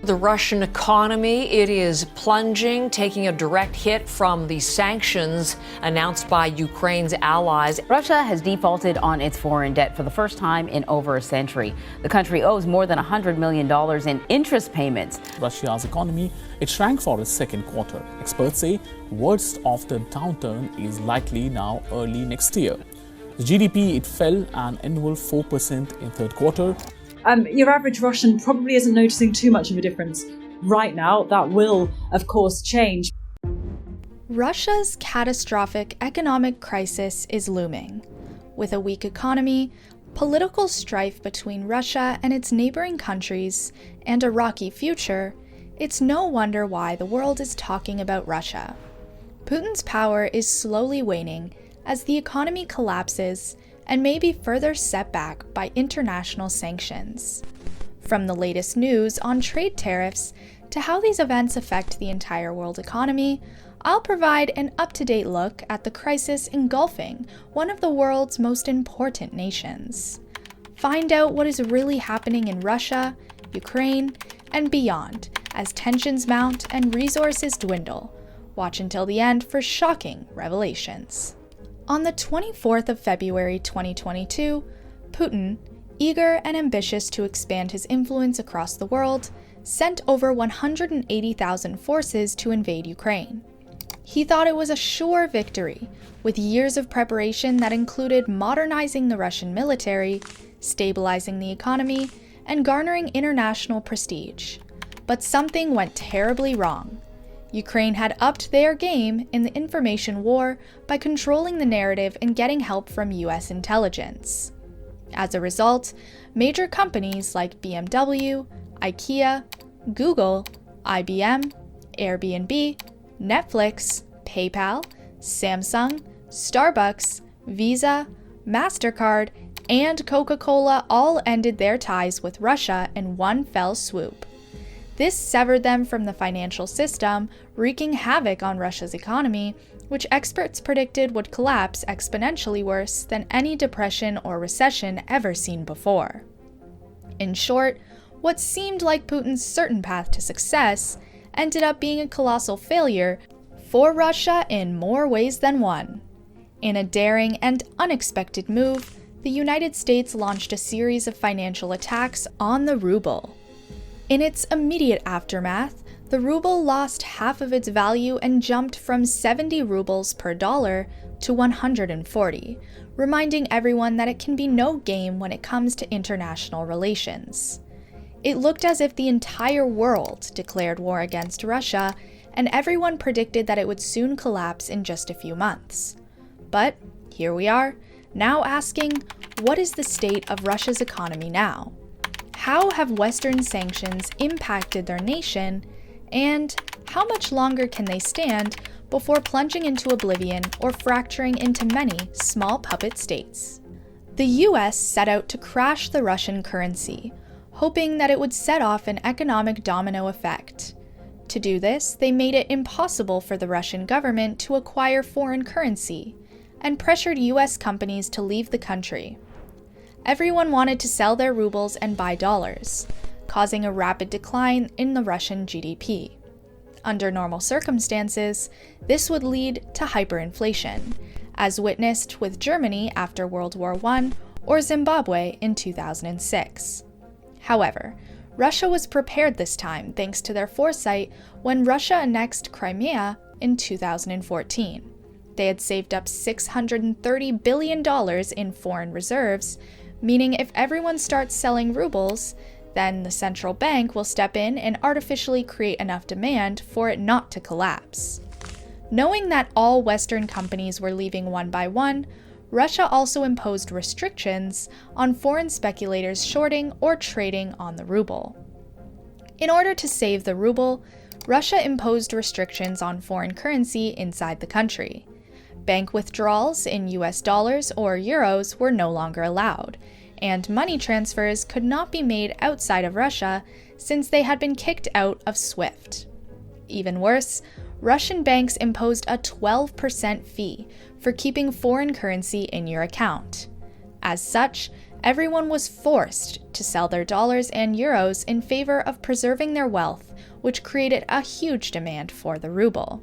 The Russian economy, it is plunging, taking a direct hit from the sanctions announced by Ukraine's allies. Russia has defaulted on its foreign debt for the first time in over a century. The country owes more than $100 million in interest payments. Russia's economy, it shrank for its second quarter. Experts say worst of the downturn is likely now early next year. The GDP, it fell an annual 4% in third quarter. Your average Russian probably isn't noticing too much of a difference right now. That will, of course, change. Russia's catastrophic economic crisis is looming. With a weak economy, political strife between Russia and its neighboring countries, and a rocky future, it's no wonder why the world is talking about Russia. Putin's power is slowly waning as the economy collapses and may be further set back by international sanctions. From the latest news on trade tariffs to how these events affect the entire world economy, I'll provide an up-to-date look at the crisis engulfing one of the world's most important nations. Find out what is really happening in Russia, Ukraine, and beyond as tensions mount and resources dwindle. Watch until the end for shocking revelations. On the 24th of February 2022, Putin, eager and ambitious to expand his influence across the world, sent over 180,000 forces to invade Ukraine. He thought it was a sure victory, with years of preparation that included modernizing the Russian military, stabilizing the economy, and garnering international prestige. But something went terribly wrong. Ukraine had upped their game in the information war by controlling the narrative and getting help from US intelligence. As a result, major companies like BMW, IKEA, Google, IBM, Airbnb, Netflix, PayPal, Samsung, Starbucks, Visa, MasterCard, and Coca-Cola all ended their ties with Russia in one fell swoop. This severed them from the financial system, wreaking havoc on Russia's economy, which experts predicted would collapse exponentially worse than any depression or recession ever seen before. In short, what seemed like Putin's certain path to success ended up being a colossal failure for Russia in more ways than one. In a daring and unexpected move, the United States launched a series of financial attacks on the ruble. In its immediate aftermath, the ruble lost half of its value and jumped from 70 rubles per dollar to 140, reminding everyone that it can be no game when it comes to international relations. It looked as if the entire world declared war against Russia, and everyone predicted that it would soon collapse in just a few months. But here we are, now asking, what is the state of Russia's economy now? How have Western sanctions impacted their nation, and how much longer can they stand before plunging into oblivion or fracturing into many small puppet states? The US set out to crash the Russian currency, hoping that it would set off an economic domino effect. To do this, they made it impossible for the Russian government to acquire foreign currency, and pressured US companies to leave the country. Everyone wanted to sell their rubles and buy dollars, causing a rapid decline in the Russian GDP. Under normal circumstances, this would lead to hyperinflation, as witnessed with Germany after World War I or Zimbabwe in 2006. However, Russia was prepared this time thanks to their foresight when Russia annexed Crimea in 2014. They had saved up $630 billion in foreign reserves, meaning if everyone starts selling rubles, then the central bank will step in and artificially create enough demand for it not to collapse. Knowing that all Western companies were leaving one by one, Russia also imposed restrictions on foreign speculators shorting or trading on the ruble. In order to save the ruble, Russia imposed restrictions on foreign currency inside the country. Bank withdrawals in US dollars or euros were no longer allowed, and money transfers could not be made outside of Russia since they had been kicked out of SWIFT. Even worse, Russian banks imposed a 12% fee for keeping foreign currency in your account. As such, everyone was forced to sell their dollars and euros in favor of preserving their wealth, which created a huge demand for the ruble.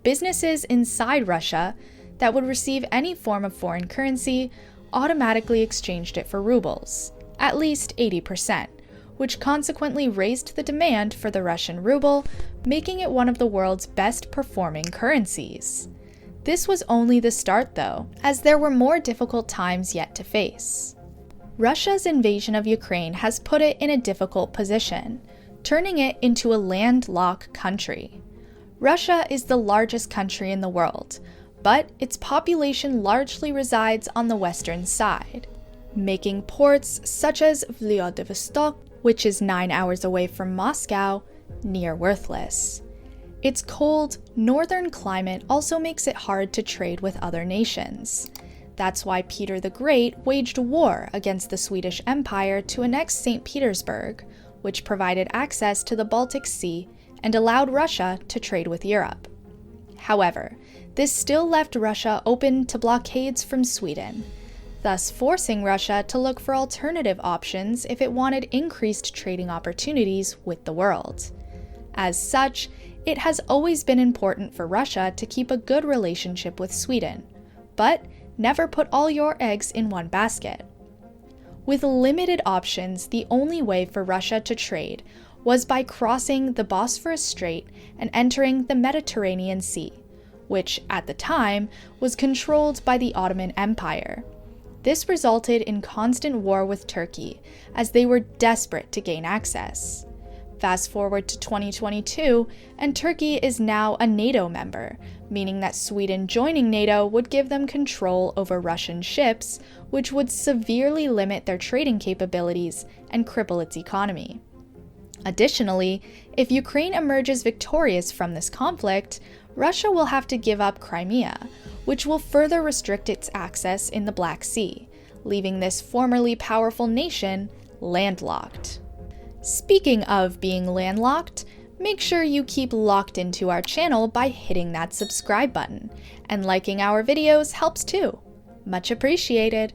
Businesses inside Russia that would receive any form of foreign currency automatically exchanged it for rubles, at least 80%, which consequently raised the demand for the Russian ruble, making it one of the world's best performing currencies. This was only the start though, as there were more difficult times yet to face. Russia's invasion of Ukraine has put it in a difficult position, turning it into a landlocked country. Russia is the largest country in the world, but its population largely resides on the western side, making ports such as Vladivostok, which is 9 hours away from Moscow, near worthless. Its cold, northern climate also makes it hard to trade with other nations. That's why Peter the Great waged war against the Swedish Empire to annex St. Petersburg, which provided access to the Baltic Sea and allowed Russia to trade with Europe. However, this still left Russia open to blockades from Sweden, thus forcing Russia to look for alternative options if it wanted increased trading opportunities with the world. As such, it has always been important for Russia to keep a good relationship with Sweden, but never put all your eggs in one basket. With limited options, the only way for Russia to trade was by crossing the Bosphorus Strait and entering the Mediterranean Sea, which at the time was controlled by the Ottoman Empire. This resulted in constant war with Turkey, as they were desperate to gain access. Fast forward to 2022, and Turkey is now a NATO member, meaning that Sweden joining NATO would give them control over Russian ships, which would severely limit their trading capabilities and cripple its economy. Additionally, if Ukraine emerges victorious from this conflict, Russia will have to give up Crimea, which will further restrict its access in the Black Sea, leaving this formerly powerful nation landlocked. Speaking of being landlocked, make sure you keep locked into our channel by hitting that subscribe button, and liking our videos helps too. Much appreciated.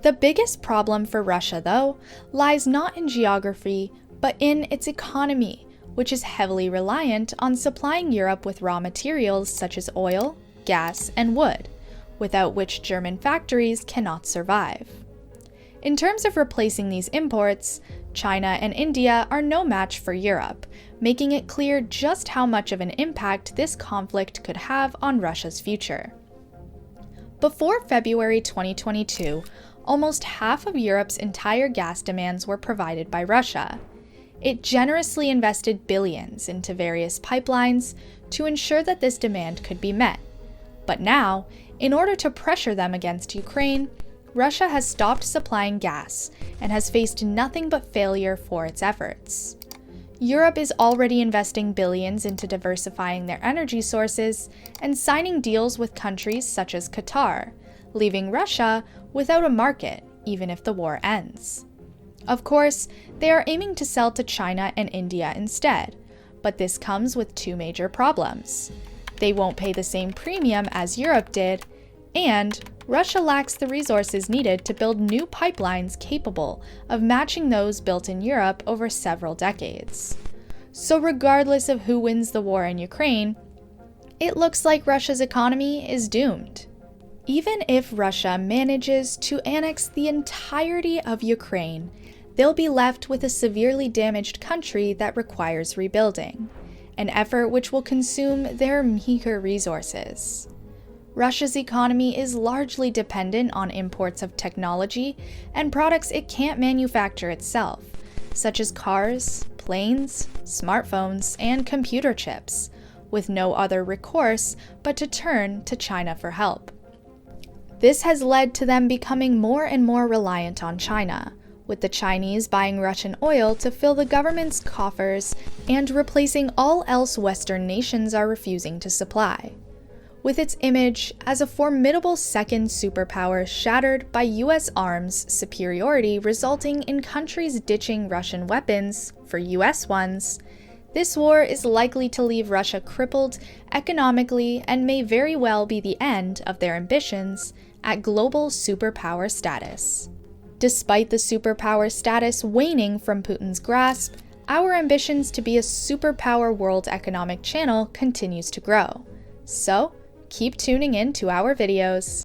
The biggest problem for Russia, though, lies not in geography, but in its economy, which is heavily reliant on supplying Europe with raw materials such as oil, gas, and wood, without which German factories cannot survive. In terms of replacing these imports, China and India are no match for Europe, making it clear just how much of an impact this conflict could have on Russia's future. Before February 2022, almost half of Europe's entire gas demands were provided by Russia. It generously invested billions into various pipelines to ensure that this demand could be met. But now, in order to pressure them against Ukraine, Russia has stopped supplying gas and has faced nothing but failure for its efforts. Europe is already investing billions into diversifying their energy sources and signing deals with countries such as Qatar, leaving Russia without a market even if the war ends. Of course, they are aiming to sell to China and India instead, but this comes with two major problems. They won't pay the same premium as Europe did, and Russia lacks the resources needed to build new pipelines capable of matching those built in Europe over several decades. So regardless of who wins the war in Ukraine, it looks like Russia's economy is doomed. Even if Russia manages to annex the entirety of Ukraine, they'll be left with a severely damaged country that requires rebuilding, an effort which will consume their meager resources. Russia's economy is largely dependent on imports of technology and products it can't manufacture itself, such as cars, planes, smartphones, and computer chips, with no other recourse but to turn to China for help. This has led to them becoming more and more reliant on China, with the Chinese buying Russian oil to fill the government's coffers and replacing all else Western nations are refusing to supply. With its image as a formidable second superpower shattered by US arms superiority resulting in countries ditching Russian weapons for US ones, this war is likely to leave Russia crippled economically and may very well be the end of their ambitions at global superpower status. Despite the superpower status waning from Putin's grasp, our ambitions to be a superpower world economic channel continues to grow. So, keep tuning in to our videos.